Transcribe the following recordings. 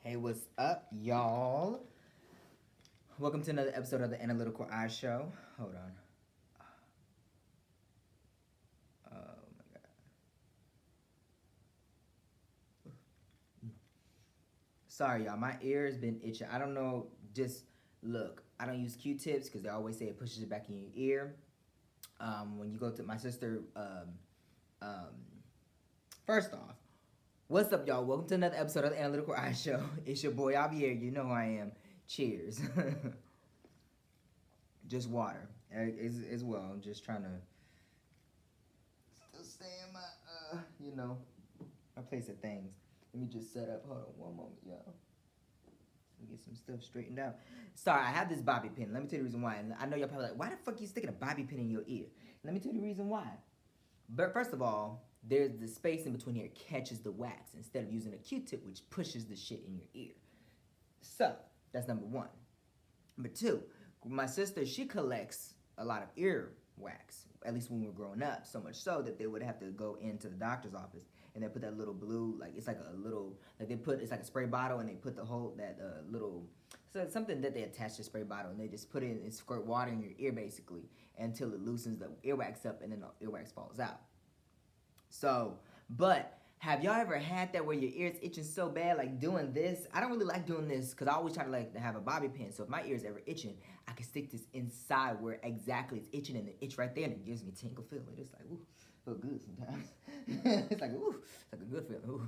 Hey, what's up, y'all? Welcome to another episode of the Analytical Eye Show. Hold on. Oh my god. Sorry, y'all. My ear has been itching. I don't know. Just look. I don't use Q-tips because they always say it pushes it back in your ear. When you go to my sister. Um, First off, what's up, y'all? Welcome to another episode of the Analytical Eye Show. It's your boy Javier. You know who I am. Cheers. Just water as well. I'm just trying to still stay in my place of things. Let me just set up. Hold on one moment, y'all. Let me get some stuff straightened out. Sorry, I have this bobby pin. Let me tell you the reason why. And I know y'all probably like, why the fuck you sticking a bobby pin in your ear? Let me tell you the reason why. But first of all, there's the space in between here catches the wax instead of using a Q-tip, which pushes the shit in your ear. So that's number one. Number two, my sister, she collects a lot of ear wax, at least when we were growing up, so much so that they would have to go into the doctor's office and they put that little blue, like it's like a little, like they put, it's like a spray bottle and they put the whole, that little, so it's something that they attach to the spray bottle and they just put it in and squirt water in your ear basically until it loosens the earwax up and then the earwax falls out. So, but have y'all ever had that where your ears itching so bad, like doing this? I don't really like doing this because I always try to like to have a bobby pin. So if my ears ever itching, I can stick this inside where exactly it's itching and the itch right there, and it gives me tingle feeling. It's like ooh, feel good sometimes. It's like ooh, it's like a good feeling. Ooh.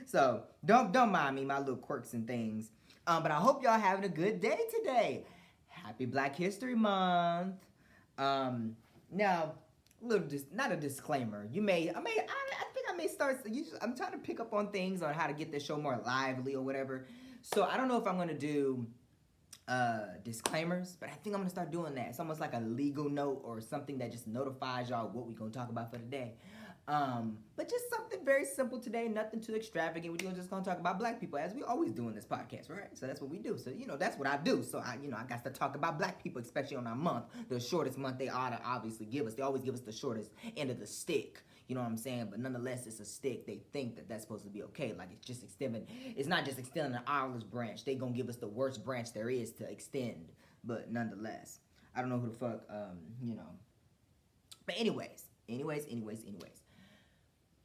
So don't mind me, my little quirks and things. But I hope y'all having a good day today. Happy Black History Month. Now little not a disclaimer. I think I may start. I'm trying to pick up on things on how to get this show more lively or whatever. So I don't know if I'm gonna do disclaimers, but I think I'm gonna start doing that. It's almost like a legal note or something that just notifies y'all what we're gonna talk about for the day. But just something very simple today, nothing too extravagant. We're just gonna talk about black people as we always do in this podcast, right? So that's what we do. So that's what I do. So I got to talk about black people, especially on our month, the shortest month they ought to obviously give us. They always give us the shortest end of the stick. You know what I'm saying? But nonetheless, it's a stick. They think that that's supposed to be okay. Like it's just extending. It's not just extending an olive branch. They gonna give us the worst branch there is to extend. But nonetheless, I don't know who the fuck. But anyways.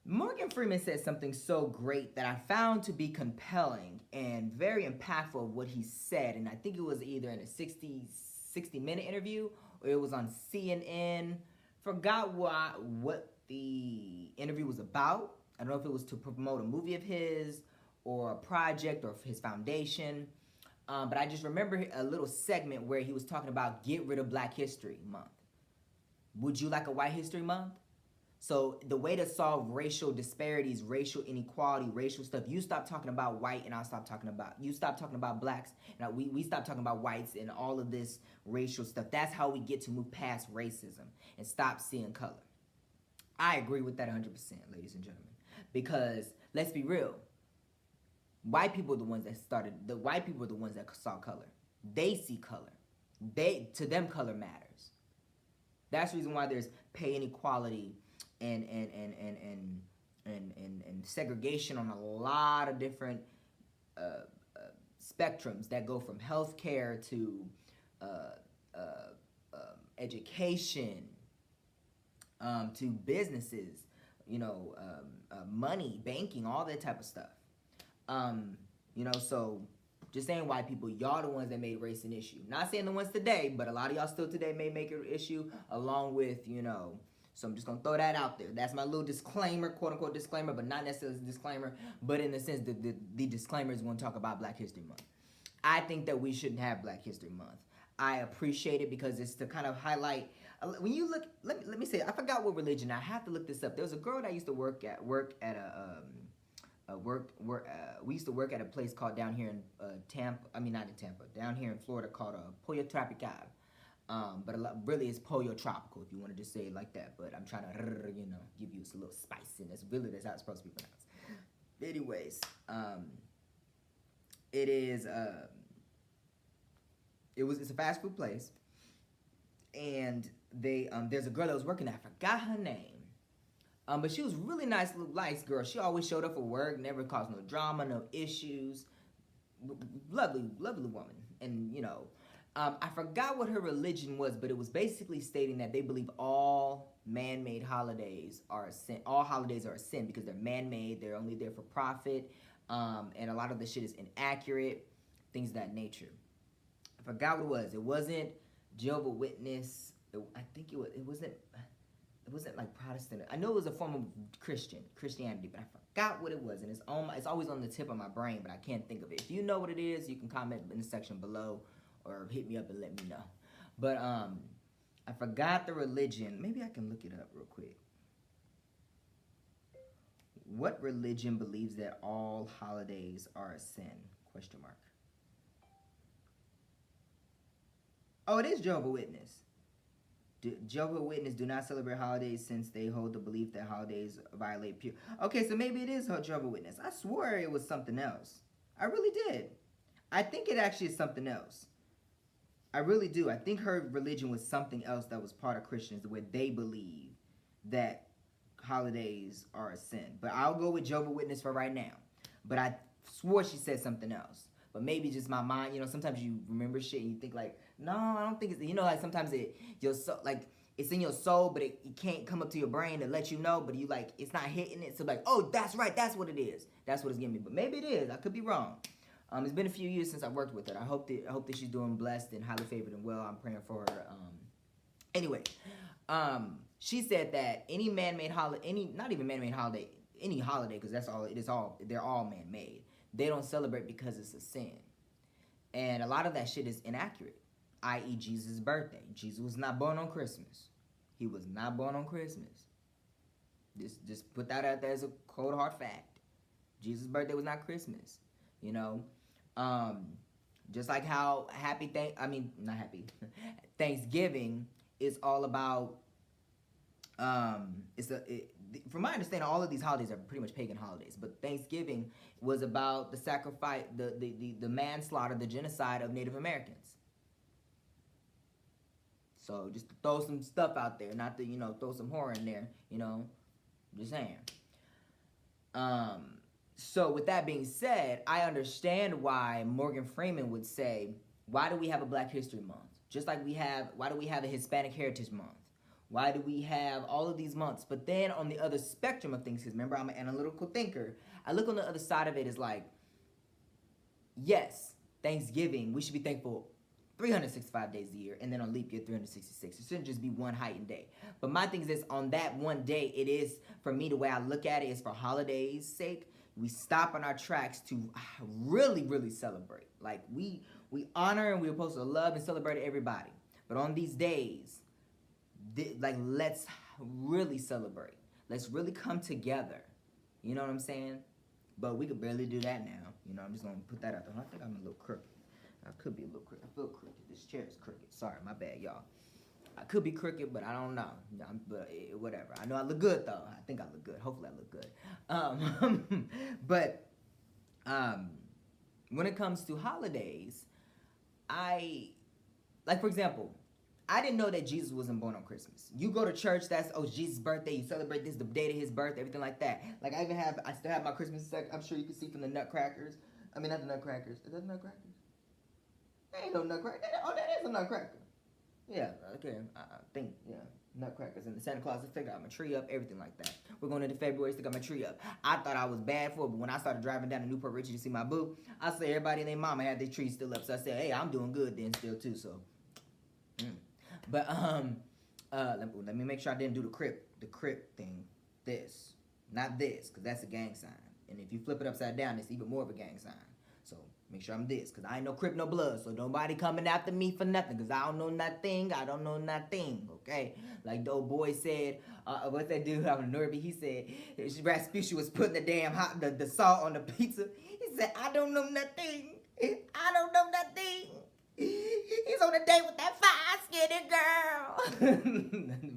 Morgan Freeman said something so great that I found to be compelling and very impactful of what he said. And I think it was either in a 60-minute interview or it was on CNN. Forgot what the interview was about. I don't know if it was to promote a movie of his or a project or his foundation. But I just remember a little segment where he was talking about get rid of Black History Month. Would you like a White History Month? So the way to solve racial disparities, racial inequality, racial stuff, you stop talking about white and you stop talking about blacks and we stop talking about whites and all of this racial stuff. That's how we get to move past racism and stop seeing color. I agree with that 100%, ladies and gentlemen. Because let's be real, white people are the ones that saw color. They see color. To them color matters. That's the reason why there's pay inequality and segregation on a lot of different spectrums that go from healthcare to education to businesses, money, banking, all that type of stuff. So just saying white people, y'all the ones that made race an issue. Not saying the ones today, but a lot of y'all still today may make it an issue along with, so I'm just going to throw that out there. That's my little disclaimer, quote unquote disclaimer, but not necessarily a disclaimer, but in the sense that the disclaimer is going to talk about Black History Month. I think that we shouldn't have Black History Month. I appreciate it because it's to kind of highlight, when you look, let me say, I forgot what religion, I have to look this up. There was a girl that used to work at we used to work at a place called down here in down here in Florida called Pollo Tropical. But really it's Pollo Tropical if you want to just say it like that. But I'm trying to, give you a little spice in this. Really, that's how it's supposed to be pronounced. Anyways, it's a fast food place, and there's a girl that was working there. I forgot her name. But she was really nice, little nice girl. She always showed up for work, never caused no drama, no issues. Lovely, lovely woman. And I forgot what her religion was, but it was basically stating that they believe all man-made holidays are a sin. All holidays are a sin because they're man-made. They're only there for profit, and a lot of the shit is inaccurate, things of that nature. I forgot what it was. It wasn't Jehovah's Witness. I think it was. It wasn't. It wasn't like Protestant. I know it was a form of Christianity, but I forgot what it was, and it's always on the tip of my brain, but I can't think of it. If you know what it is, you can comment in the section below, or hit me up and let me know. But I forgot the religion. Maybe I can look it up real quick. What religion believes that all holidays are a sin? Question mark. Oh, it is Jehovah's Witness. Jehovah's Witness do not celebrate holidays since they hold the belief that holidays violate pure. Okay, so maybe it is Jehovah's Witness. I swore it was something else. I really did. I think it actually is something else. I really do. I think her religion was something else that was part of Christians where they believe that holidays are a sin. But I'll go with Jehovah's Witness for right now. But I swore she said something else. But maybe just my mind, sometimes you remember shit and you think like, no, I don't think it's, like sometimes it's in your soul, but it can't come up to your brain to let you know, but you like, it's not hitting it. So like, oh, that's right, that's what it is. That's what it's giving me. But maybe it is. I could be wrong. It's been a few years since I worked with her. I hope that she's doing blessed and highly favored and well. I'm praying for her. Anyway, she said that any man-made holiday, not even man-made holiday, any holiday, because that's all it is. They're all man-made. They don't celebrate because it's a sin, and a lot of that shit is inaccurate. I.e., Jesus' birthday. Jesus was not born on Christmas. He was not born on Christmas. Just put that out there as a cold hard fact. Jesus' birthday was not Christmas. Just like how Thanksgiving is all about. From my understanding, all of these holidays are pretty much pagan holidays. But Thanksgiving was about the sacrifice, the manslaughter, the genocide of Native Americans. So just to throw some stuff out there, not to throw some horror in there. Just saying. So with that being said, I understand why Morgan Freeman would say, why do we have a Black History Month? Just like why do we have a Hispanic Heritage Month? Why do we have all of these months? But then on the other spectrum of things, because remember, I'm an analytical thinker, I look on the other side of it as like, yes, Thanksgiving, we should be thankful 365 days a year, and then on leap year, 366. It shouldn't just be one heightened day. But my thing is this, on that one day, it is, for me, the way I look at it is for holidays' sake, we stop on our tracks to really, really celebrate. Like, we honor and we're supposed to love and celebrate everybody. But on these days, let's really celebrate. Let's really come together. You know what I'm saying? But we could barely do that now. I'm just going to put that out there. I think I'm a little crooked. I could be a little crooked. I feel crooked. This chair is crooked. Sorry, my bad, y'all. I could be crooked, but I don't know. But whatever. I know I look good, though. I think I look good. Hopefully I look good. But when it comes to holidays, for example, I didn't know that Jesus wasn't born on Christmas. You go to church, that's, Jesus' birthday, you celebrate this, the date of his birth, everything like that. Like, I still have my Christmas sack. I'm sure you can see from the nutcrackers. I mean, not the nutcrackers. Is that nutcrackers? There ain't no nutcracker. Oh, that is a nutcracker. Yeah, okay. I think, yeah. Nutcrackers. And the Santa Claus, I got my tree up, everything like that. We're going into February, still got my tree up. I thought I was bad for it, but when I started driving down to Newport Richie to see my boo, I said everybody and their mama had their tree still up. So I said, hey, I'm doing good then still too, so. But, let me make sure I didn't do the crip thing. This. Not this, because that's a gang sign. And if you flip it upside down, it's even more of a gang sign. So, make sure I'm this, because I ain't no crip, no blood. So, nobody coming after me for nothing, because I don't know nothing. I don't know nothing, okay? Like the old boy said, what's that dude out in Norby? He said, Rasputia was putting the damn the salt on the pizza. He said, I don't know nothing. I don't know nothing. He's on a date with that fine skinny girl.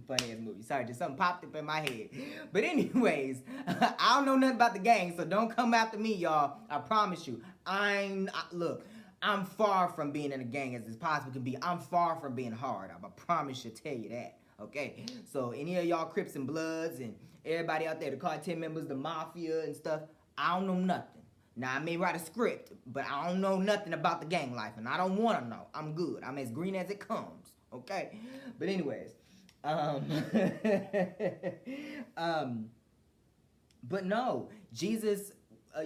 Funny ass movie. Sorry, just something popped up in my head. But anyways, I don't know nothing about the gang, so don't come after me, y'all. I promise you. Look, I'm far from being in a gang as possible can be. I'm far from being hard. I promise you, tell you that. Okay, so any of y'all Crips and Bloods and everybody out there, the cartel members, the mafia and stuff, I don't know nothing. Now, I may write a script, but I don't know nothing about the gang life, and I don't want to know. I'm good. I'm as green as it comes, okay? But anyways, but no, Jesus,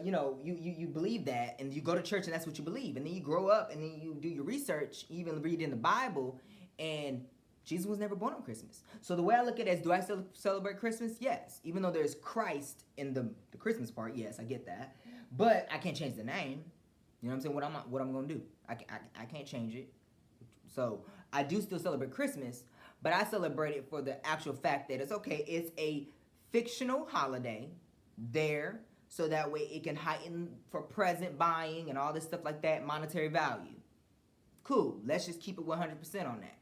you believe that, and you go to church, and that's what you believe. And then you grow up, and then you do your research, even read in the Bible, and Jesus was never born on Christmas. So the way I look at it is, do I still celebrate Christmas? Yes. Even though there's Christ in the Christmas part, yes, I get that. But I can't change the name. You know what I'm saying? What I'm going to do? I can't change it. So I do still celebrate Christmas, but I celebrate it for the actual fact that it's okay. It's a fictional holiday there, so that way it can heighten for present buying and all this stuff like that, monetary value. Cool. Let's just keep it 100% on that.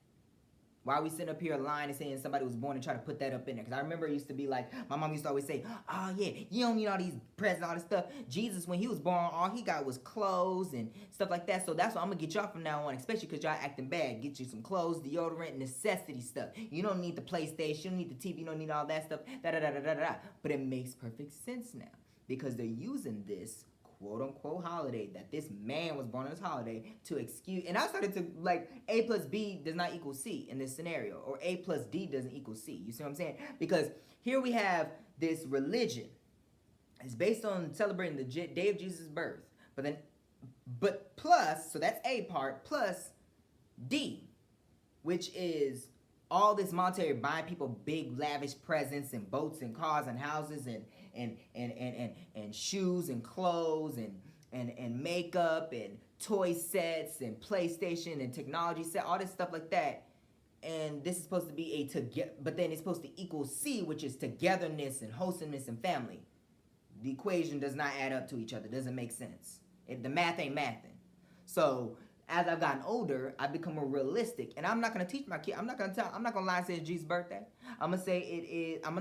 Why are we sitting up here lying and saying somebody was born and try to put that up in there? Because I remember it used to be like, my mom used to always say, oh yeah, you don't need all these presents, all this stuff. Jesus, when he was born, all he got was clothes and stuff like that. So that's what I'm going to get y'all from now on, especially because y'all acting bad. Get you some clothes, deodorant, necessity stuff. You don't need the PlayStation, you don't need the TV, you don't need all that stuff, da-da-da-da-da-da. But it makes perfect sense now because they're using this quote-unquote holiday, that this man was born on this holiday to excuse, and I started to, like, A plus B does not equal C in this scenario, or A plus D doesn't equal C, you see what I'm saying? Because here we have this religion, it's based on celebrating the day of Jesus' birth, but plus, so that's A part, plus D, which is all this monetary, buying people big lavish presents and boats and cars and houses and shoes and clothes and makeup and toy sets and PlayStation and technology set, all this stuff like that. And this is supposed to be but then it's supposed to equal C, which is togetherness and wholesomeness and family. The equation does not add up to each other. It doesn't make sense. The math ain't mathing. So as I've gotten older, I've become more realistic, and I'm not gonna teach my kid. I'm not gonna lie and say it's Jesus' birthday. I'm gonna say it is. I'm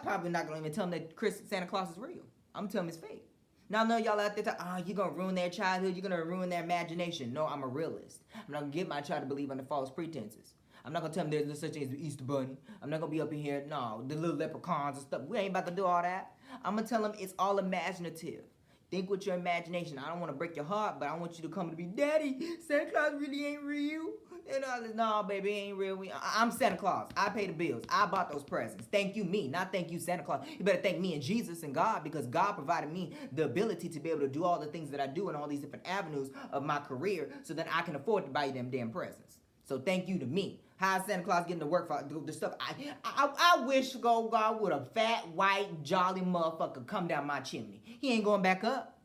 probably not gonna even tell them that Santa Claus is real. I'm gonna tell them it's fake. Now I know y'all out there, you're gonna ruin their childhood. You're gonna ruin their imagination. No, I'm a realist. I'm not gonna get my child to believe under false pretenses. I'm not gonna tell them there's no such thing as the Easter Bunny. I'm not gonna be up in here, no, the little leprechauns and stuff. We ain't about to do all that. I'm gonna tell them it's all imaginative. Think with your imagination. I don't want to break your heart, but I want you to come to me, Daddy, Santa Claus really ain't real. And I was, no, baby, it ain't real. I'm Santa Claus. I pay the bills. I bought those presents. Thank you, me. Not thank you, Santa Claus. You better thank me and Jesus and God, because God provided me the ability to be able to do all the things that I do in all these different avenues of my career so that I can afford to buy you them damn presents. So thank you to me. How's Santa Claus getting to work for the stuff? I wish God would a fat, white, jolly motherfucker come down my chimney. He ain't going back up.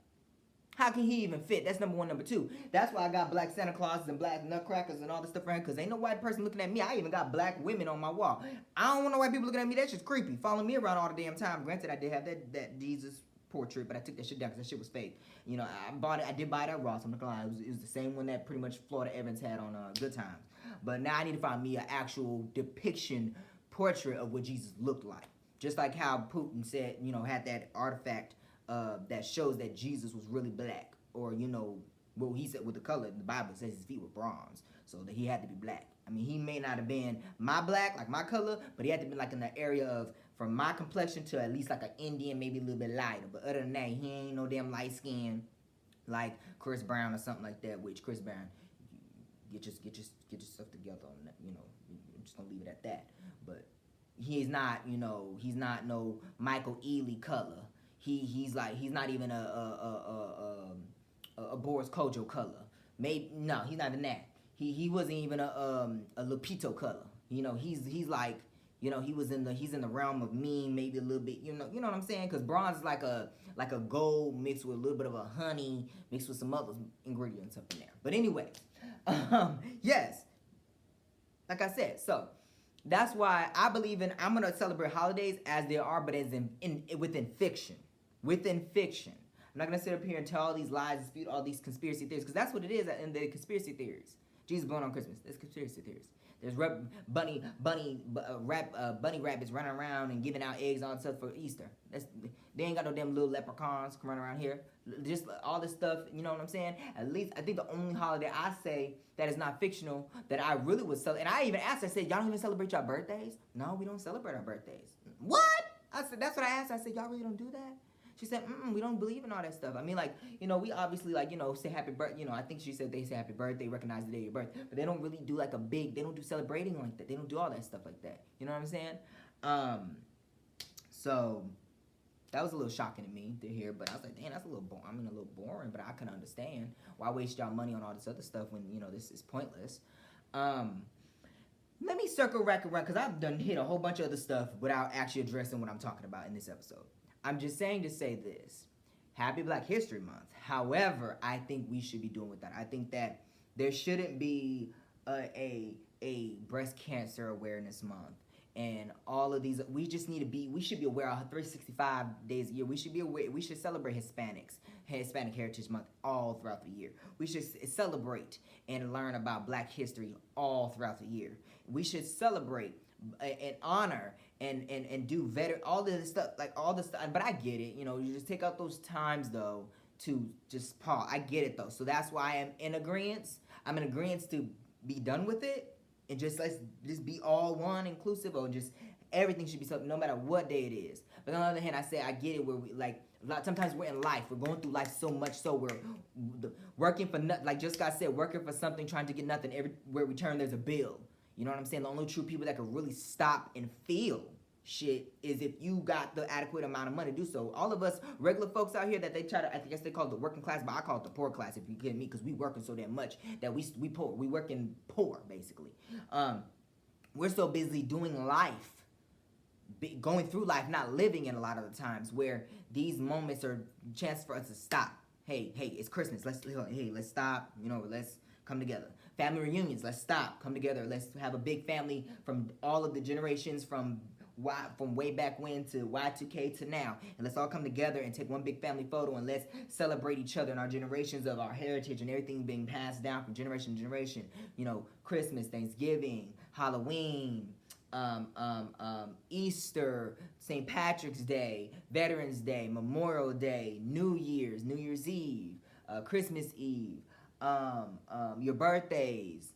How can he even fit? That's number one. Number two, that's why I got black Santa Clauses and black nutcrackers and all this stuff around, because ain't no white person looking at me. I even got black women on my wall. I don't want no white people looking at me. That's just creepy. Following me around all the damn time. Granted, I did have that Jesus portrait, but I took that shit down because that shit was fake. You know, I did buy it at Ross. I'm not gonna lie. It was the same one that pretty much Florida Evans had on Good Times. But now I need to find me an actual depiction portrait of what Jesus looked like. Just like how Putin said, had that artifact that shows that Jesus was really black. Or, well, he said with the color, the Bible says his feet were bronze. So that he had to be black. I mean, he may not have been my black, like my color, but he had to be like in the area of from my complexion to at least like an Indian, maybe a little bit lighter. But other than that, he ain't no damn light skin like Chris Brown or something like that, which Chris Brown, get your stuff together on that, I'm just gonna leave it at that. But he's not, he's not no Michael Ealy color. He's not even a Boris Kojo color. Maybe no, he's not even that. He wasn't even a Lupito color. He's like, he's in the realm of mean, maybe a little bit, you know what I'm saying? Because bronze is like a gold mixed with a little bit of a honey mixed with some other ingredients up in there. But anyway, yes, like I said, so that's why I believe I'm gonna celebrate holidays as they are, but as within fiction. Within fiction. I'm not gonna sit up here and tell all these lies, dispute all these conspiracy theories, because that's what it is in the conspiracy theories. Jesus born on Christmas. That's conspiracy theories. There's bunny rabbits running around and giving out eggs on stuff for Easter. They ain't got no damn little leprechauns running around here. Just all this stuff, you know what I'm saying? At least I think the only holiday I say that is not fictional that I really would celebrate. And I even asked, I said, y'all don't even celebrate your birthdays? No, we don't celebrate our birthdays. What? I said, that's what I asked. I said, y'all really don't do that? She said, we don't believe in all that stuff. I mean, like, you know, we obviously, like, you know, say happy birthday. You know, I think she said they say happy birthday, recognize the day of your birth. But they don't really do, like, they don't do celebrating like that. They don't do all that stuff like that. You know what I'm saying? So that was a little shocking to me to hear. But I was like, damn, that's a little boring. I mean, a little boring, but I can understand. Why waste y'all money on all this other stuff when, you know, this is pointless? Let me circle back around, because I've done hit a whole bunch of other stuff without actually addressing what I'm talking about in this episode. I'm just saying to say this. Happy Black History Month. However, I think we should be doing with that. I think that there shouldn't be a breast cancer awareness month. And all of these, we should be aware of 365 days a year. We should be aware, we should celebrate Hispanic Heritage Month all throughout the year. We should celebrate and learn about Black history all throughout the year. We should celebrate and honor and do all this stuff, like all this stuff. But I get it, you know, you just take out those times though to just pause. I get it though. So that's why I'm in agreement. I'm in agreement to be done with it and let's be all one inclusive, or just everything should be something no matter what day it is. But on the other hand, I say I get it where we like sometimes we're in life, we're going through life so much so we're working for nothing, like just got said, working for something, trying to get nothing. Everywhere we turn there's a bill. You know what I'm saying? The only true people that can really stop and feel shit is if you got the adequate amount of money to do so. All of us regular folks out here that they try to, I guess they call it the working class, but I call it the poor class if you get me, because we working so damn much that we poor. We working poor basically. We're so busy doing life, going through life, not living in a lot of the times where these moments are chance for us to stop. Hey, it's Christmas. Let's stop. You know, let's come together. Family reunions, let's stop, come together, let's have a big family from all of the generations from way back when to Y2K to now, and let's all come together and take one big family photo, and let's celebrate each other and our generations of our heritage and everything being passed down from generation to generation. You know, Christmas, Thanksgiving, Halloween, Easter, St. Patrick's Day, Veterans Day, Memorial Day, New Year's Eve, Christmas Eve, your birthdays,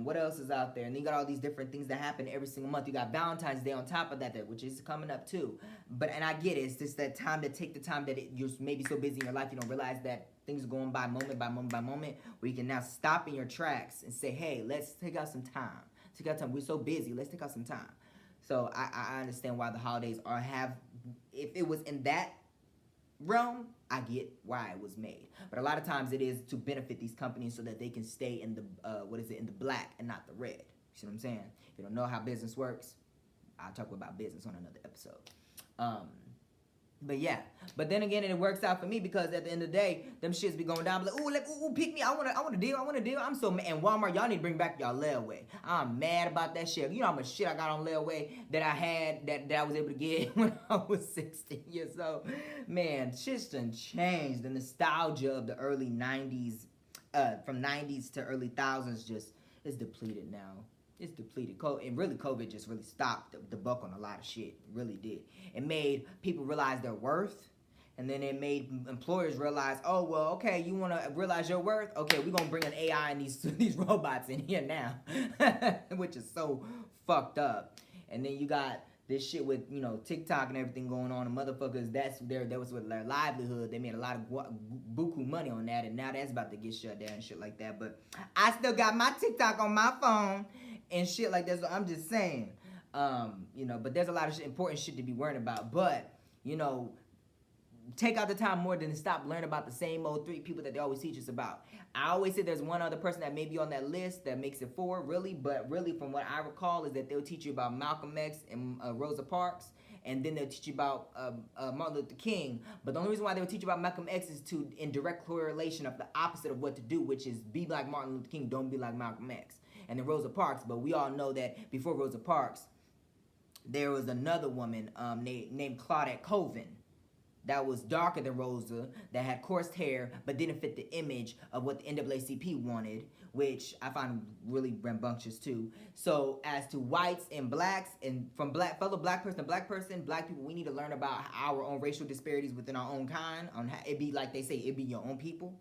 what else is out there? And then you got all these different things that happen every single month. You got Valentine's Day on top of that, which is coming up too. And I get it. It's just that time to take the time that you're maybe so busy in your life you don't realize that things are going by moment by moment by moment, where you can now stop in your tracks and say, hey, let's take out some time. We're so busy. Let's take out some time. So I understand why the holidays if it was in that realm, I get why it was made. But a lot of times it is to benefit these companies so that they can stay in the in the black and not the red. You see what I'm saying? If you don't know how business works, I'll talk about business on another episode. But yeah, but then again, it works out for me because at the end of the day, them shits be going down. Like, ooh, pick me. I want a deal. I'm so mad. And Walmart, y'all need to bring back y'all layaway. I'm mad about that shit. You know how much shit I got on layaway that I had that I was able to get when I was 16 years old. Man, shit's done changed. The nostalgia of the early 90s, from 90s to early thousands, just is depleted now. It's depleted. And really, COVID just really stopped the buck on a lot of shit. It really did. It made people realize their worth. And then it made employers realize, oh, well, okay, you want to realize your worth? Okay, we're going to bring an AI and these robots in here now. Which is so fucked up. And then you got this shit with, you know, TikTok and everything going on. And motherfuckers, that was with their livelihood. They made a lot of buku money on that. And now that's about to get shut down and shit like that. But I still got my TikTok on my phone and shit like that. So I'm just saying, you know, but there's a lot of important shit to be worrying about. But, you know, take out the time more than to stop learning about the same old three people that they always teach us about. I always say there's one other person that may be on that list that makes it four, really. But really, from what I recall, is that they'll teach you about Malcolm X and Rosa Parks. And then they'll teach you about Martin Luther King. But the only reason why they'll teach you about Malcolm X is in direct correlation of the opposite of what to do, which is be like Martin Luther King, don't be like Malcolm X. And then Rosa Parks, but we all know that before Rosa Parks, there was another woman named Claudette Colvin that was darker than Rosa, that had coarse hair, but didn't fit the image of what the NAACP wanted, which I find really rambunctious too. So as to whites and blacks, and from fellow black person to black person, black people, we need to learn about our own racial disparities within our own kind. On how it be like they say, it be your own people.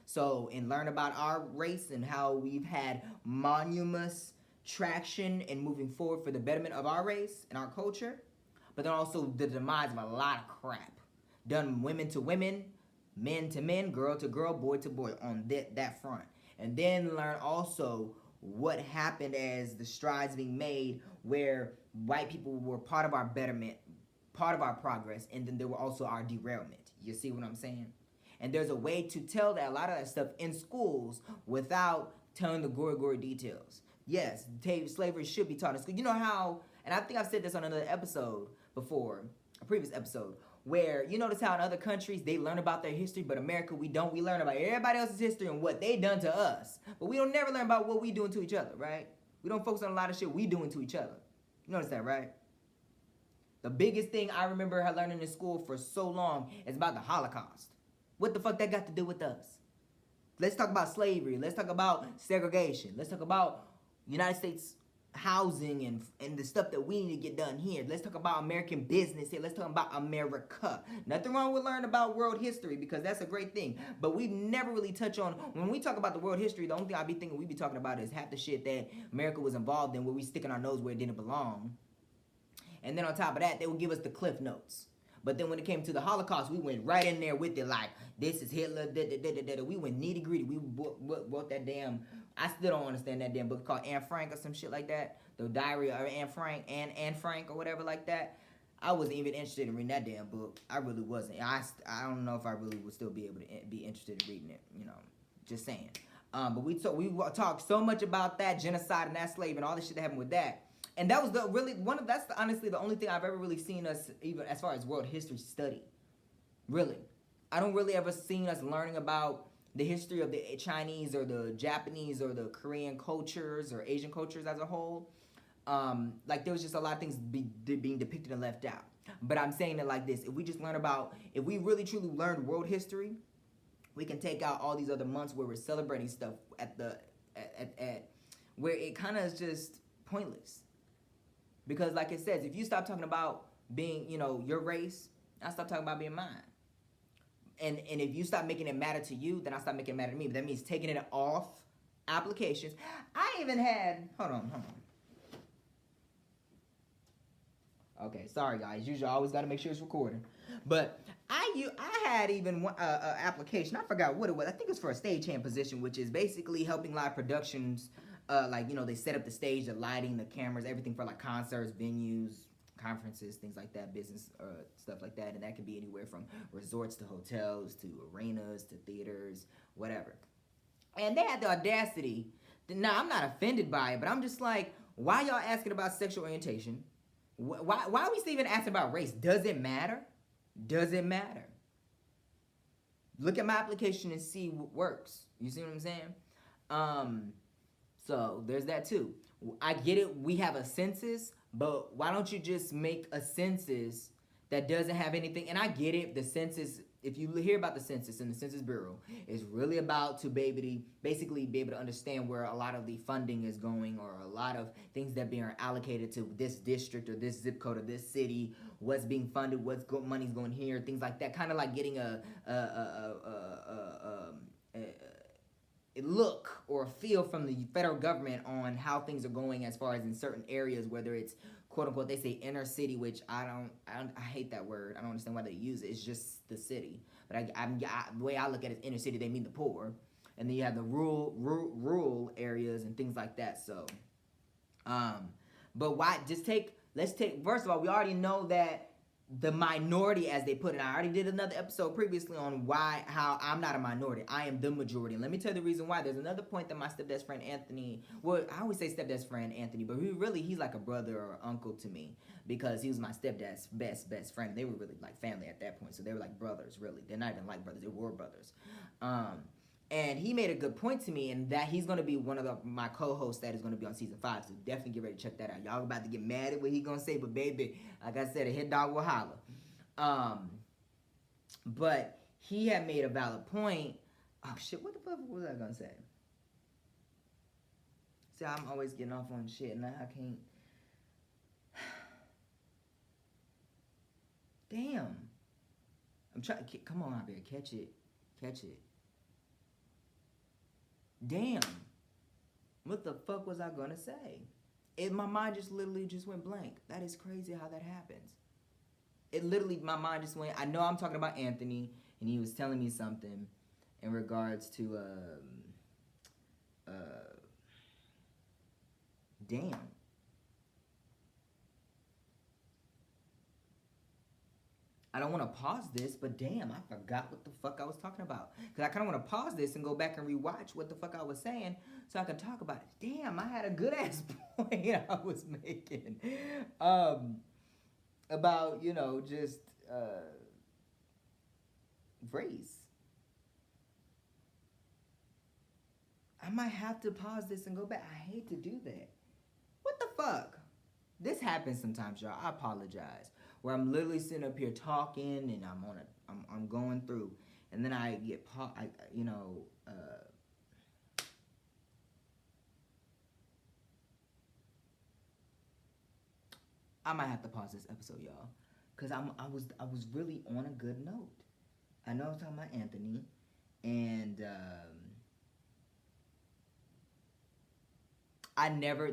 So and learn about our race and how we've had monuments traction and moving forward for the betterment of our race and our culture, but then also the demise of a lot of crap done women to women, men to men, girl to girl, boy to boy on that front. And then learn also what happened as the strides being made where white people were part of our betterment, part of our progress, and then there were also our derailment. You see what I'm saying? And there's a way to tell that a lot of that stuff in schools without telling the gory details. Yes, slavery should be taught in school. You know how, and I think I've said this on another episode before, a previous episode, where you notice how in other countries they learn about their history, but America we don't. We learn about everybody else's history and what they done to us, but we don't never learn about what we doing to each other, right? We don't focus on a lot of shit we doing to each other. You notice that, right? The biggest thing I remember learning in school for so long is about the Holocaust. What the fuck that got to do with us? Let's talk about slavery. Let's talk about segregation. Let's talk about United States housing and the stuff that we need to get done here. Let's talk about American business here. Let's talk about America. Nothing wrong with learning about world history because that's a great thing. But we never really touch on, when we talk about the world history, the only thing I be thinking we be talking about is half the shit that America was involved in where we sticking our nose where it didn't belong. And then on top of that, they would give us the cliff notes. But then when it came to the Holocaust, we went right in there with it like, this is Hitler, we went nitty gritty. We wrote that damn, I still don't understand that damn book called Anne Frank or some shit like that. The Diary of Anne Frank or whatever like that. I wasn't even interested in reading that damn book. I really wasn't. I don't know if I really would still be able to be interested in reading it, you know, just saying. But we talked so much about that genocide and that slave and all the shit that happened with that. And that was honestly the only thing I've ever really seen us, even as far as world history study. Really. I don't really ever seen us learning about the history of the Chinese or the Japanese or the Korean cultures or Asian cultures as a whole. Like there was just a lot of things being depicted and left out. But I'm saying it like this. If we really truly learned world history, we can take out all these other months where we're celebrating stuff at where it kind of is just pointless. Because like it says, if you stop talking about being, your race, I stop talking about being mine. And if you stop making it matter to you, then I stop making it matter to me. But that means taking it off applications. I even had, hold on. Okay, sorry guys. Usually I always got to make sure it's recording. But I had even one application. I forgot what it was. I think it's for a stagehand position, which is basically helping live productions. They set up the stage, the lighting, the cameras, everything for like concerts, venues, conferences, things like that, business stuff like that. And that could be anywhere from resorts to hotels to arenas to theaters, whatever. And they had the audacity. Now, I'm not offended by it, but I'm just like, why y'all asking about sexual orientation? Why are we still even asking about race? Does it matter? Does it matter? Look at my application and see what works. You see what I'm saying? So there's that too. I get it. We have a census, but why don't you just make a census that doesn't have anything? And I get it. The census, if you hear about the census and the Census Bureau, is really about to basically be able to understand where a lot of the funding is going, or a lot of things that being allocated to this district or this zip code or this city, what's being funded, money's going here, things like that. Kind of like getting a look or a feel from the federal government on how things are going as far as in certain areas, whether it's quote unquote, they say inner city, which I hate that word. I don't understand why they use it. It's just the city. But the way I look at it, inner city, they mean the poor. And then you have the rural areas and things like that. So, but let's take, first of all, we already know that the minority, as they put it, I already did another episode previously on how I'm not a minority. I am the majority. And let me tell you the reason why. There's another point that my stepdad's friend Anthony, well, I always say stepdad's friend Anthony, but he's like a brother or uncle to me, because he was my stepdad's best friend. They were really like family at that point. So they were like brothers, really. They're not even like brothers. They were brothers. And he made a good point to me, and that he's going to be one of my co-hosts that is going to be on season 5. So definitely get ready to check that out. Y'all about to get mad at what he going to say, but baby, like I said, a hit dog will holler. But he had made a valid point. Oh shit! What the fuck was I gonna say? See, I'm always getting off on shit, and I can't. Damn. I'm trying. Come on, Javier, catch it, catch it. Damn. What the fuck was I gonna say? My mind just literally just went blank. That is crazy how that happens. It literally, my mind just went. I know I'm talking about Anthony, and he was telling me something in regards to uh, damn. I don't want to pause this, but damn, I forgot what the fuck I was talking about. Because I kind of want to pause this and go back and rewatch what the fuck I was saying so I can talk about it. Damn, I had a good ass point I was making. About, you know, just race. I might have to pause this and go back. I hate to do that. What the fuck? This happens sometimes, y'all. I apologize. Where I'm literally sitting up here talking and I'm going through, and then I get I might have to pause this episode, y'all, cause I was really on a good note. I know I was talking about Anthony, and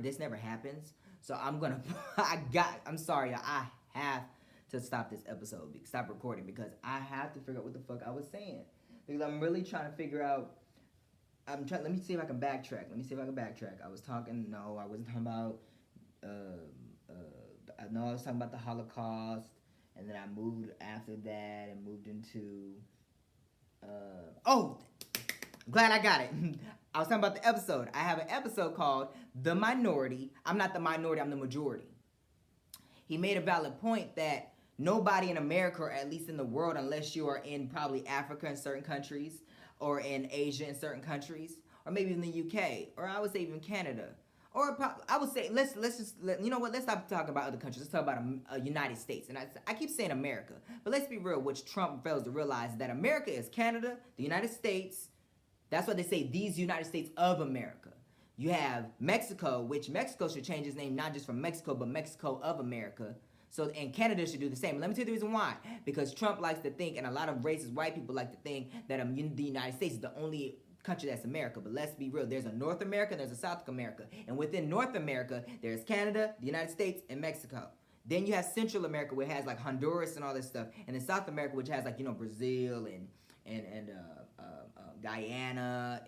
this never happens. So I'm gonna I'm sorry, I have to stop this episode, stop recording, because I have to figure out what the fuck I was saying. Because I'm really trying to figure out, let me see if I can backtrack. I was talking, no, I wasn't talking about, I know I was talking about the Holocaust, and then I moved after that and moved into, glad I got it. I was talking about the episode. I have an episode called The Minority. I'm not the minority, I'm the majority. He made a valid point that nobody in America, or at least in the world, unless you are in probably Africa in certain countries, or in Asia in certain countries, or maybe in the UK, or I would say even Canada, or I would say let's you know what? Let's stop talking about other countries. Let's talk about a United States. And I keep saying America, but let's be real. Which Trump fails to realize that America is Canada, the United States. That's why they say these United States of America. You have Mexico, which Mexico should change its name not just from Mexico, but Mexico of America. So, and Canada should do the same. And let me tell you the reason why. Because Trump likes to think, and a lot of racist white people like to think, that the United States is the only country that's America. But let's be real. There's a North America and there's a South America. And within North America, there's Canada, the United States, and Mexico. Then you have Central America, where it has like Honduras and all this stuff. And then South America, which has like, you know, Brazil and Guyana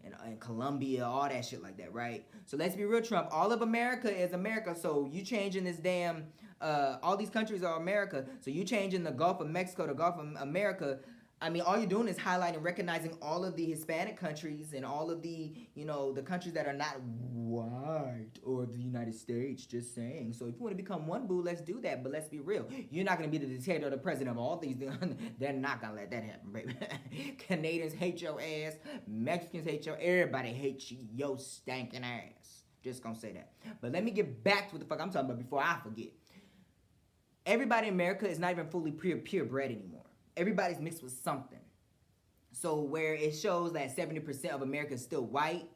and Colombia, all that shit like that, right? So let's be real, Trump. All of America is America. So you changing this damn, all these countries are America. So you changing the Gulf of Mexico to Gulf of America. I mean, all you're doing is highlighting, recognizing all of the Hispanic countries and all of the, you know, the countries that are not white, or the United States, just saying. So if you want to become one, boo, let's do that. But let's be real. You're not going to be the dictator or the president of all these. They're not going to let that happen, baby. Canadians hate your ass. Mexicans hate your, everybody hates your stinking ass. Just going to say that. But let me get back to what the fuck I'm talking about before I forget. Everybody in America is not even fully purebred anymore. Everybody's mixed with something. So where it shows that 70% of America is still white,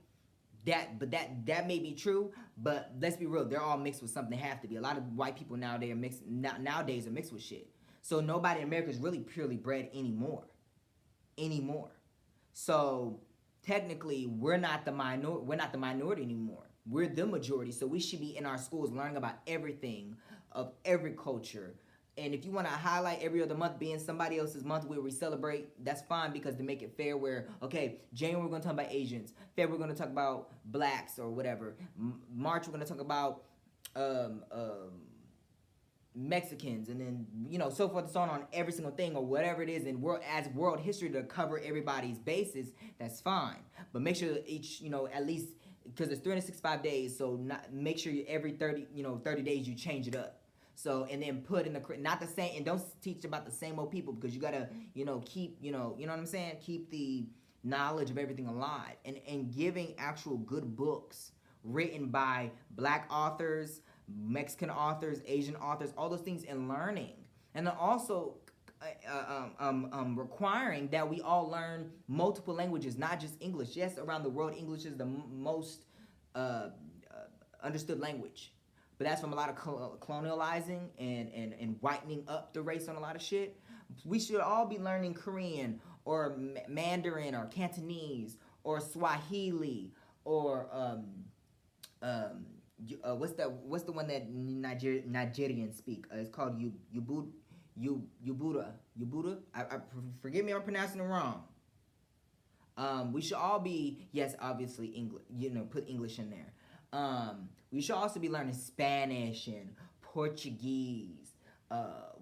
that may be true, but let's be real, they're all mixed with something. They have to be. A lot of white people nowadays are mixed with shit. So nobody in America is really purely bred anymore. So technically, we're not the minority anymore. We're the majority. So we should be in our schools learning about everything of every culture. And if you want to highlight every other month being somebody else's month where we celebrate, that's fine, because to make it fair, where, okay, January we're going to talk about Asians, February we're going to talk about blacks or whatever, March we're going to talk about Mexicans, and then, you know, so forth and so on every single thing, or whatever it is in world history to cover everybody's bases, that's fine. But make sure each, you know, at least, because there's 365 days, so make sure every 30 days you change it up. So, and then put in not the same, and don't teach about the same old people, because you gotta, you know, keep, you know what I'm saying? Keep the knowledge of everything alive, and giving actual good books written by black authors, Mexican authors, Asian authors, all those things, and learning. And then also, requiring that we all learn multiple languages, not just English. Yes, around the world, English is the most uh, understood language, but that's from a lot of colonializing and whitening up the race on a lot of shit. We should all be learning Korean or Mandarin or Cantonese or Swahili or um, what's the one that Nigerians speak? It's called Ubura. Forgive me if I'm pronouncing it wrong. We should all be, yes, obviously English. Put English in there. We should also be learning Spanish and Portuguese.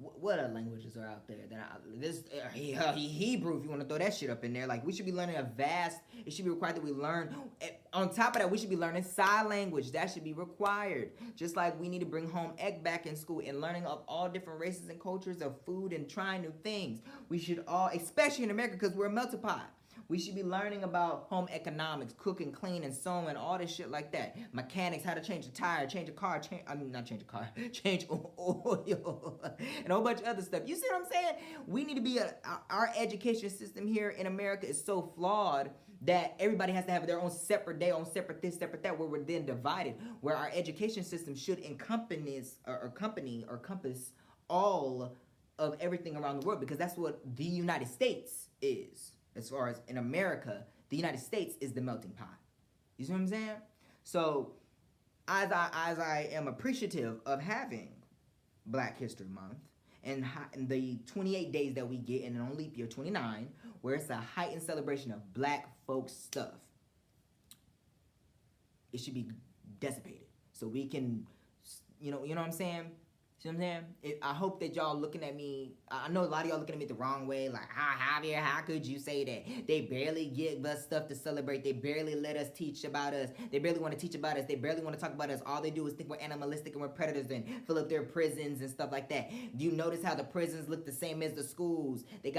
What other languages are out there Hebrew, if you want to throw that shit up in there. Like, we should be learning it should be required that we learn. On top of that, we should be learning sign language. That should be required. Just like we need to bring home ec back in school and learning of all different races and cultures of food and trying new things. We should all, especially in America, because we're a melting pot. We should be learning about home economics, cooking, cleaning, sewing, all this shit like that. Mechanics, how to change a tire, change a car, not change a car, change oil, and a whole bunch of other stuff. You see what I'm saying? We need to be, our education system here in America is so flawed that everybody has to have their own separate day, own separate this, separate that, where we're then divided, where our education system should encompass all of everything around the world, because that's what the United States is. As far as in America, the United States is the melting pot. You see what I'm saying? So, as I am appreciative of having Black History Month and the 28 days that we get, and on leap year 29, where it's a heightened celebration of Black folks stuff, it should be dissipated so we can, you know what I'm saying? See what I'm saying? I hope that y'all looking at me. I know a lot of y'all looking at me the wrong way. Like, Javier, how could you say that? They barely give us stuff to celebrate. They barely let us teach about us. They barely want to teach about us. They barely want to talk about us. All they do is think we're animalistic and we're predators and fill up their prisons and stuff like that. Do you notice how the prisons look the same as the schools? They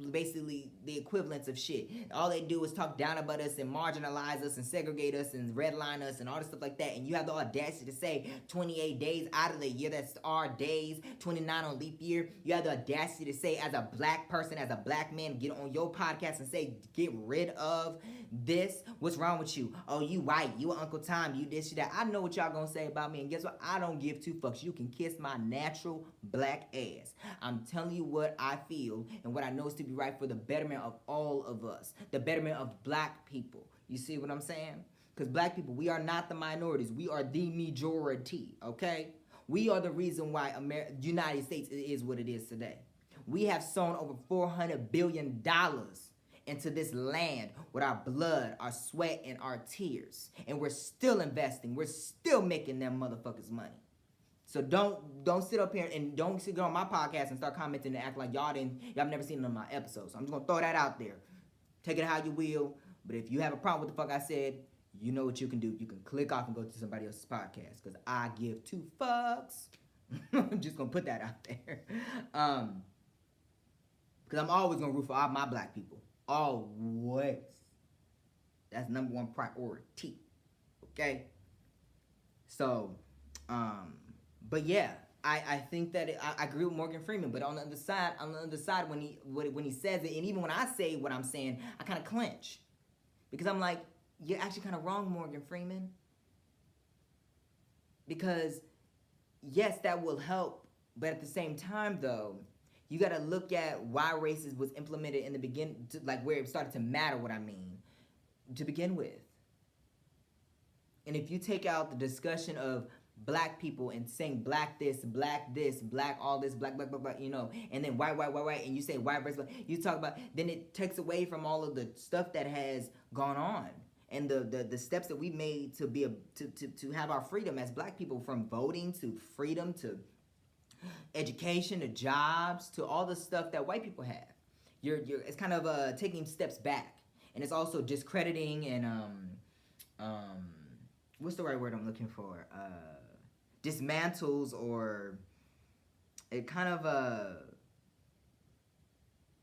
basically the equivalents of shit. All they do is talk down about us and marginalize us and segregate us and redline us and all this stuff like that. And you have the audacity to say 28 days out of the year that's our days, 29 on leap year. You have the audacity to say, as a Black person, as a Black man, get on your podcast and say, get rid of this. What's wrong with you? Oh, you white, you Uncle Tom, you this, you that. I know what y'all gonna say about me, and guess what? I don't give two fucks. You can kiss my natural Black ass. I'm telling you what I feel and what I know is to be right for the betterment of all of us, the betterment of Black people. You see what I'm saying? Because Black people, we are not the minorities. We are the majority, okay? We are the reason why the United States is what it is today. We have sown over $400 billion into this land with our blood, our sweat, and our tears. And we're still investing. We're still making them motherfuckers money. So don't sit up here and don't sit on my podcast and start commenting and act like y'all never seen none of my episodes. So I'm just gonna throw that out there. Take it how you will. But if you have a problem with the fuck I said, you know what you can do. You can click off and go to somebody else's podcast, because I give two fucks. I'm just going to put that out there. Because I'm always going to root for all my Black people. Always. That's number one priority. Okay? So, but yeah, I think that I agree with Morgan Freeman, but on the other side, when he says it, and even when I say what I'm saying, I kind of clench. Because I'm like, you're actually kind of wrong, Morgan Freeman. Because, yes, that will help. But at the same time, though, you got to look at why racism was implemented in the beginning, like where it started to matter, what I mean, to begin with. And if you take out the discussion of Black people and saying Black this, Black all this, Black, you know, and then white, and you say white versus Black, you talk about, then it takes away from all of the stuff that has gone on. And the steps that we made to have our freedom as Black people, from voting to freedom to education to jobs to all the stuff that white people have. It's kind of taking steps back, and it's also discrediting and what's the right word I'm looking for? Dismantles, or it kind of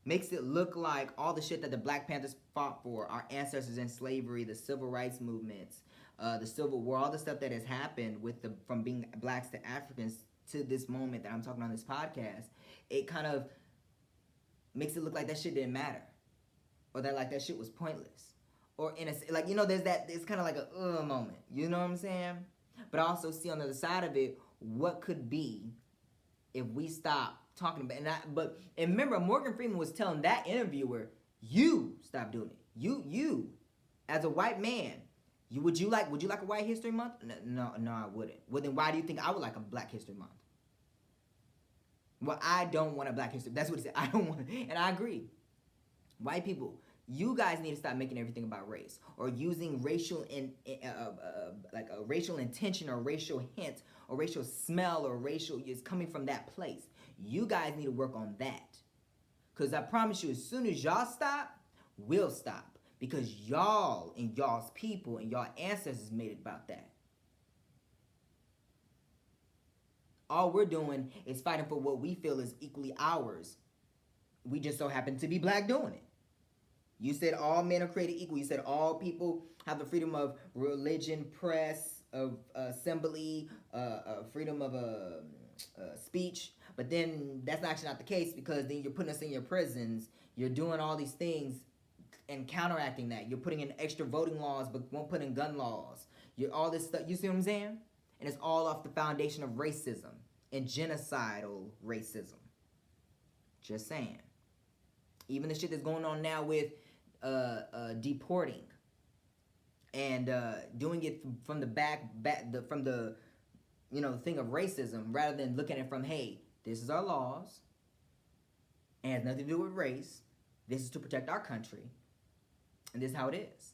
makes it look like all the shit that the Black Panthers fought for, our ancestors in slavery, the civil rights movements, the Civil War, all the stuff that has happened from being Blacks to Africans to this moment that I'm talking on this podcast, it kind of makes it look like that shit didn't matter, or that like that shit was pointless, or in a like there's that it's kind of like a moment. You know what I'm saying? But I also see on the other side of it what could be if we stop talking about and remember Morgan Freeman was telling that interviewer, you stop doing it. You as a white man, would you like a White History Month? No, I wouldn't. Well, then why do you think I would like a Black History Month? Well, I don't want a Black History. That's what he said. I don't want it, and I agree. White people, you guys need to stop making everything about race or using racial like a racial intention or racial hint or racial smell or racial is coming from that place. You guys need to work on that, because I promise you, as soon as y'all stop, we'll stop. Because y'all and y'all's people and y'all ancestors made it about that. All we're doing is fighting for what we feel is equally ours. We just so happen to be Black doing it. You said all men are created equal. You said all people have the freedom of religion, press, of assembly, freedom of speech. But then that's actually not the case, because then you're putting us in your prisons. You're doing all these things and counteracting that. You're putting in extra voting laws but won't put in gun laws. You're all this stuff. You see what I'm saying? And it's all off the foundation of racism and genocidal racism. Just saying. Even the shit that's going on now with deporting and doing it from the from the thing of racism, rather than looking at it from, hey, this is our laws. It has nothing to do with race. This is to protect our country. And this is how it is.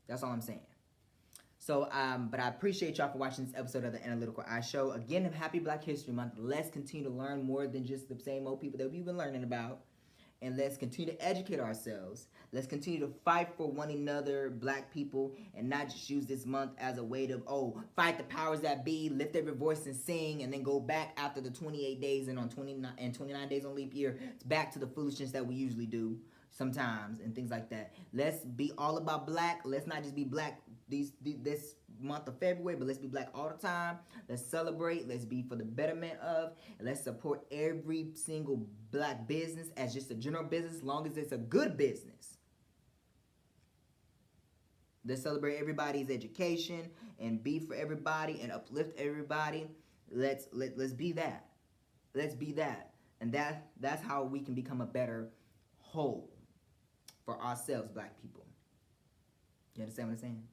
That's all I'm saying. So, but I appreciate y'all for watching this episode of the Analytical Eye Show. Again, happy Black History Month. Let's continue to learn more than just the same old people that we've been learning about. And let's continue to educate ourselves. Let's continue to fight for one another, Black people, and not just use this month as a way to, fight the powers that be, lift every voice and sing, and then go back after the 28 days and on 29 days on leap year. It's back to the foolishness that we usually do sometimes and things like that. Let's be all about Black. Let's not just be Black this month of February, but let's be Black all the time. Let's celebrate. Let's be for the betterment of, and let's support every single Black business as just a general business, as long as it's a good business. Let's celebrate everybody's education and be for everybody and uplift everybody. Let's be that. Let's be that. And that's how we can become a better whole for ourselves, Black people. You understand what I'm saying?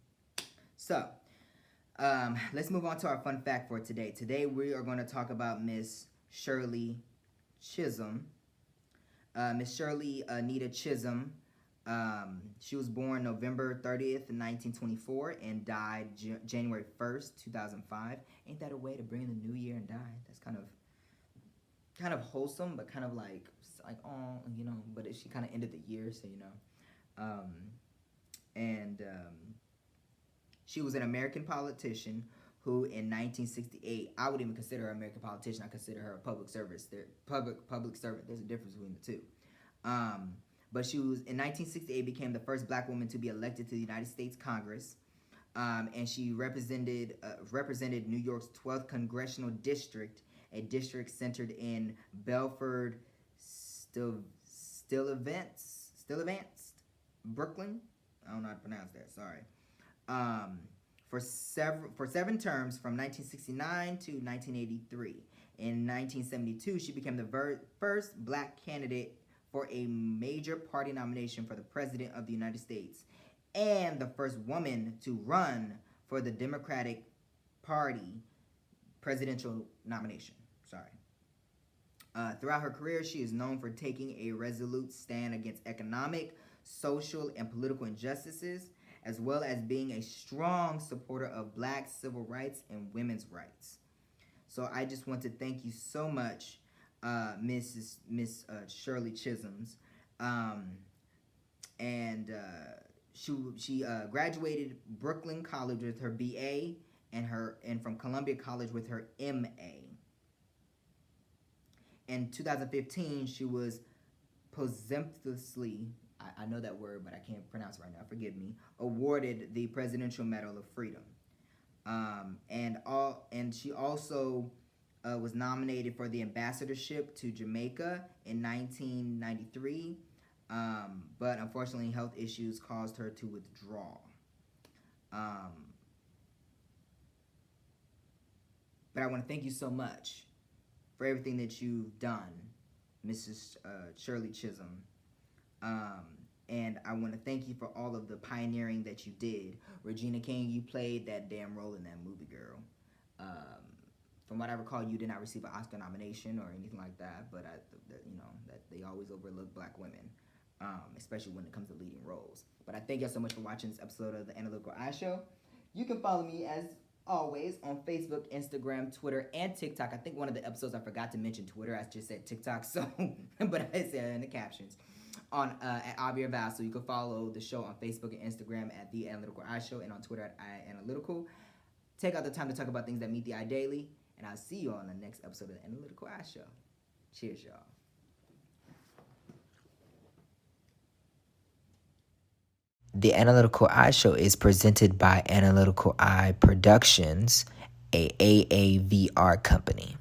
So, let's move on to our fun fact for today. Today we are going to talk about Miss Shirley Chisholm. Miss Shirley Anita Chisholm. She was born November 30th, 1924 and died January 1st, 2005. Ain't that a way to bring in the new year and die? That's kind of wholesome, but kind of like but she kind of ended the year, so she was an American politician who in 1968, I wouldn't even consider her an American politician. I consider her a public servant. There's a difference between the two. But she was, in 1968, became the first Black woman to be elected to the United States Congress. And she represented New York's 12th Congressional District, a district centered in Belford, Stuyvesant, Brooklyn. I don't know how to pronounce that. Sorry. For 7 terms from 1969 to 1983. In 1972, she became the first Black candidate for a major party nomination for the President of the United States, and the first woman to run for the Democratic Party presidential nomination. Throughout her career, she is known for taking a resolute stand against economic, social, and political injustices, as well as being a strong supporter of Black civil rights and women's rights. So I just want to thank you so much, Miss Shirley Chisholm. She graduated Brooklyn College with her BA and from Columbia College with her MA. In 2015, she was posthumously, I know that word, but I can't pronounce it right now, forgive me, awarded the Presidential Medal of Freedom. And she also was nominated for the ambassadorship to Jamaica in 1993, but unfortunately, health issues caused her to withdraw. But I want to thank you so much for everything that you've done, Mrs. Shirley Chisholm. And I want to thank you for all of the pioneering that you did. Regina King, you played that damn role in that movie, girl. From what I recall, you did not receive an Oscar nomination or anything like that, but that they always overlook black women, especially when it comes to leading roles. But I thank y'all so much for watching this episode of the Analytical Eye Show. You can follow me as always on Facebook, Instagram, Twitter, and TikTok. I think one of the episodes I forgot to mention Twitter. I just said TikTok, so but I said it in the captions. At Avia Val, so you can follow the show on Facebook and Instagram at The Analytical Eye Show, and on Twitter at iAnalytical. Take out the time to talk about things that meet the eye daily, and I'll see you on the next episode of The Analytical Eye Show. Cheers, y'all. The Analytical Eye Show is presented by Analytical Eye Productions, a AAVR company.